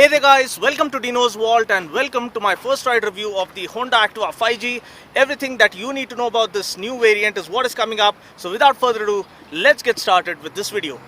Hey there guys, welcome to Dino's Vault and welcome to my first ride review of the Honda Activa 5G. Everything that you need to know about this new variant is what is coming up. So without further ado, let's get started with this video.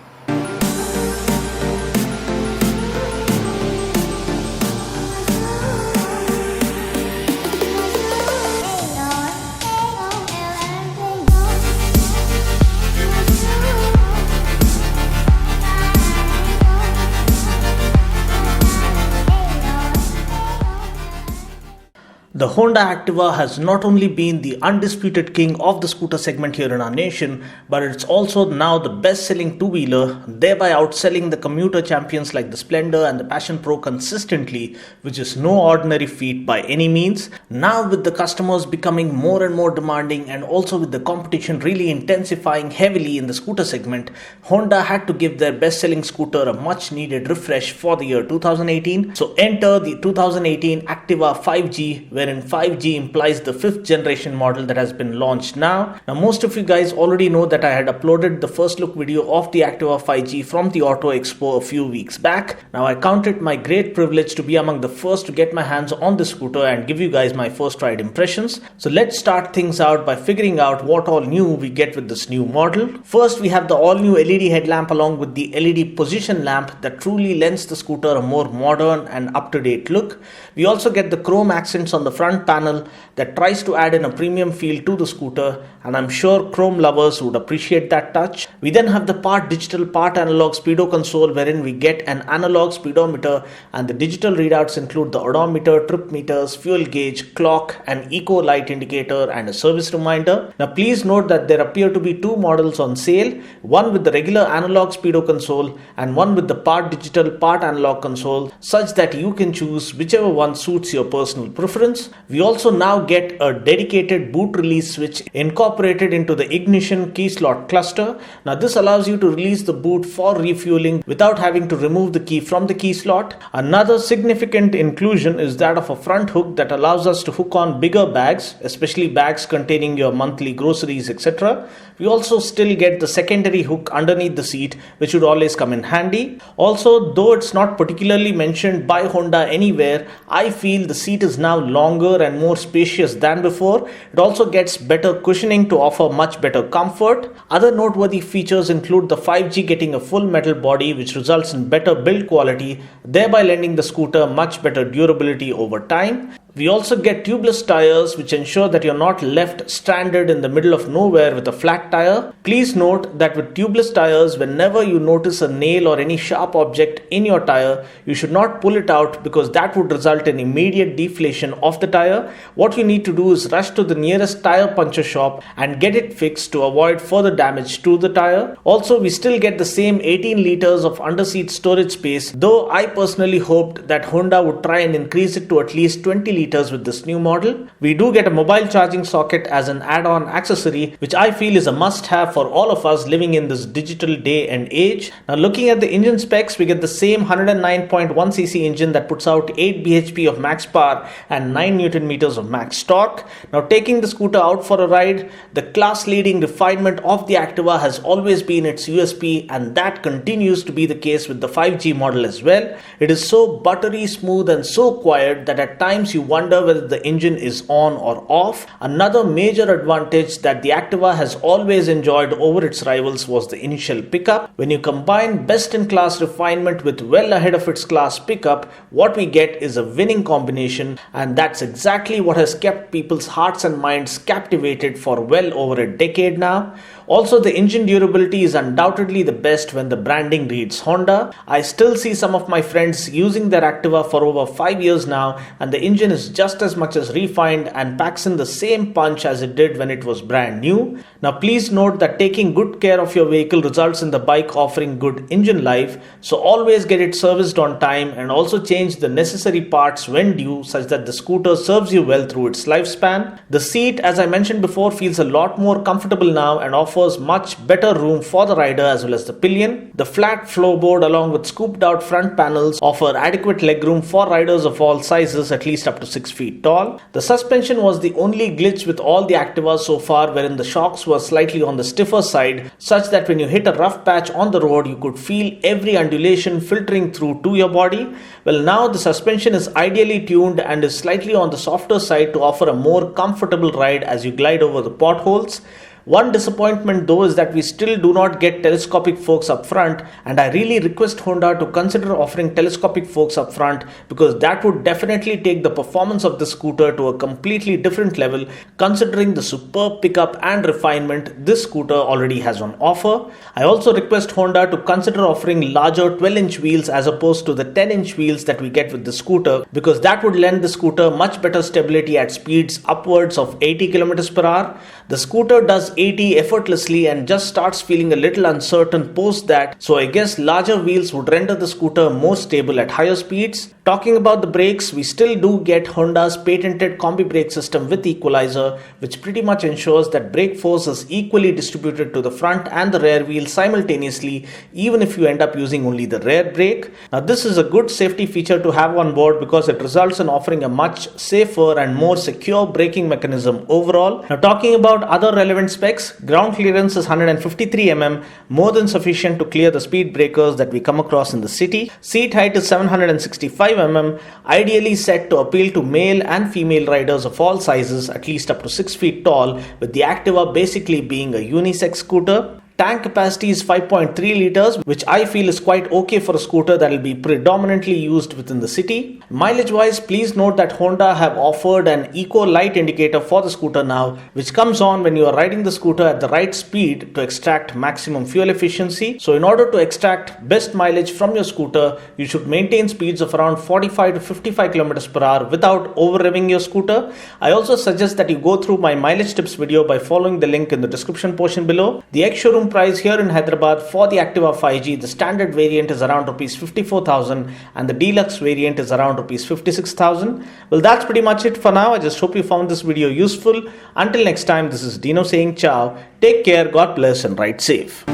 The Honda Activa has not only been the undisputed king of the scooter segment here in our nation, but it's also now the best-selling two-wheeler, thereby outselling the commuter champions like the Splendor and the Passion Pro consistently, which is no ordinary feat by any means. Now with the customers becoming more and more demanding and also with the competition really intensifying heavily in the scooter segment, Honda had to give their best-selling scooter a much-needed refresh for the year 2018. So enter the 2018 Activa 5G, wherein 5G implies the 5th generation model that has been launched now. Now most of you guys already know that I had uploaded the first look video of the Activa 5G from the Auto Expo a few weeks back. Now I count it my great privilege to be among the first to get my hands on the scooter and give you guys my first ride impressions. So let's start things out by figuring out what all new we get with this new model. First we have the all new LED headlamp along with the LED position lamp that truly lends the scooter a more modern and up-to-date look. We also get the chrome accents on the front panel that tries to add in a premium feel to the scooter, and I'm sure chrome lovers would appreciate that touch. We then have the part digital part analog speedo console wherein we get an analog speedometer, and the digital readouts include the odometer, trip meters, fuel gauge, clock, an eco light indicator and a service reminder. Now please note that there appear to be two models on sale, one with the regular analog speedo console and one with the part digital part analog console, such that you can choose whichever one suits your personal preference. We also now get a dedicated boot release switch incorporated into the ignition key slot cluster. Now this allows you to release the boot for refueling without having to remove the key from the key slot. Another significant inclusion is that of a front hook that allows us to hook on bigger bags, especially bags containing your monthly groceries, etc. We also still get the secondary hook underneath the seat, which would always come in handy. Also, though it's not particularly mentioned by Honda anywhere, I feel the seat is now longer and more spacious than before. It also gets better cushioning to offer much better comfort. Other noteworthy features include the 5G getting a full metal body, which results in better build quality, thereby lending the scooter much better durability over time. We also get tubeless tires, which ensure that you're not left stranded in the middle of nowhere with a flat tire. Please note that with tubeless tires, whenever you notice a nail or any sharp object in your tire, you should not pull it out because that would result in immediate deflation of the tire. What you need to do is rush to the nearest tire puncture shop and get it fixed to avoid further damage to the tire. Also, we still get the same 18 liters of underseat storage space, though I personally hoped that Honda would try and increase it to at least 20 liters with this new model. We do get a mobile charging socket as an add-on accessory, which I feel is a must-have for all of us living in this digital day and age. Now looking at the engine specs, we get the same 109.1cc engine that puts out 8 bhp of max power and 9 Newton meters of max torque. Now taking the scooter out for a ride, the class-leading refinement of the Activa has always been its USP, and that continues to be the case with the 5G model as well. It is so buttery smooth and so quiet that at times you wonder whether the engine is on or off. Another major advantage that the Activa has always enjoyed over its rivals was the initial pickup. When you combine best-in-class refinement with well ahead of its class pickup, what we get is a winning combination, and that's exactly what has kept people's hearts and minds captivated for well over a decade now. Also, the engine durability is undoubtedly the best when the branding reads Honda. I still see some of my friends using their Activa for over 5 years now, and the engine is just as much as refined and packs in the same punch as it did when it was brand new. Now please note that taking good care of your vehicle results in the bike offering good engine life, so always get it serviced on time and also change the necessary parts when due, such that the scooter serves you well through its lifespan. The seat, as I mentioned before, feels a lot more comfortable now and offers offers much better room for the rider as well as the pillion. The flat floorboard along with scooped out front panels offer adequate legroom for riders of all sizes, at least up to 6 feet tall. The suspension was the only glitch with all the Activas so far, wherein the shocks were slightly on the stiffer side, such that when you hit a rough patch on the road, you could feel every undulation filtering through to your body. Well, now the suspension is ideally tuned and is slightly on the softer side to offer a more comfortable ride as you glide over the potholes. One disappointment though is that we still do not get telescopic forks up front, and I really request Honda to consider offering telescopic forks up front, because that would definitely take the performance of the scooter to a completely different level, considering the superb pickup and refinement this scooter already has on offer. I also request Honda to consider offering larger 12-inch wheels as opposed to the 10-inch wheels that we get with the scooter, because that would lend the scooter much better stability at speeds upwards of 80 km per hour. The scooter does 80 effortlessly and just starts feeling a little uncertain post that, so I guess larger wheels would render the scooter more stable at higher speeds. Talking about the brakes, we still do get Honda's patented combi brake system with equalizer, which pretty much ensures that brake force is equally distributed to the front and the rear wheel simultaneously, even if you end up using only the rear brake. Now this is a good safety feature to have on board, because it results in offering a much safer and more secure braking mechanism overall. Now talking about other relevant specs, ground clearance is 153 mm, more than sufficient to clear the speed breakers that we come across in the city. Seat height is 765 mm, ideally set to appeal to male and female riders of all sizes, at least up to 6 feet tall, with the Activa basically being a unisex scooter. Tank capacity is 5.3 liters, which I feel is quite okay for a scooter that will be predominantly used within the city. Mileage wise, please note that Honda have offered an eco light indicator for the scooter now, which comes on when you are riding the scooter at the right speed to extract maximum fuel efficiency. So in order to extract best mileage from your scooter, you should maintain speeds of around 45 to 55 km per hour without over revving your scooter. I also suggest that you go through my mileage tips video by following the link in the description portion below. The ex-showroom price here in Hyderabad for the Activa 5G, the standard variant is around rupees 54,000 and the deluxe variant is around rupees 56,000. Well, that's pretty much it for now. I just hope you found this video useful. Until next time, this is Dino saying ciao. Take care, God bless and ride safe.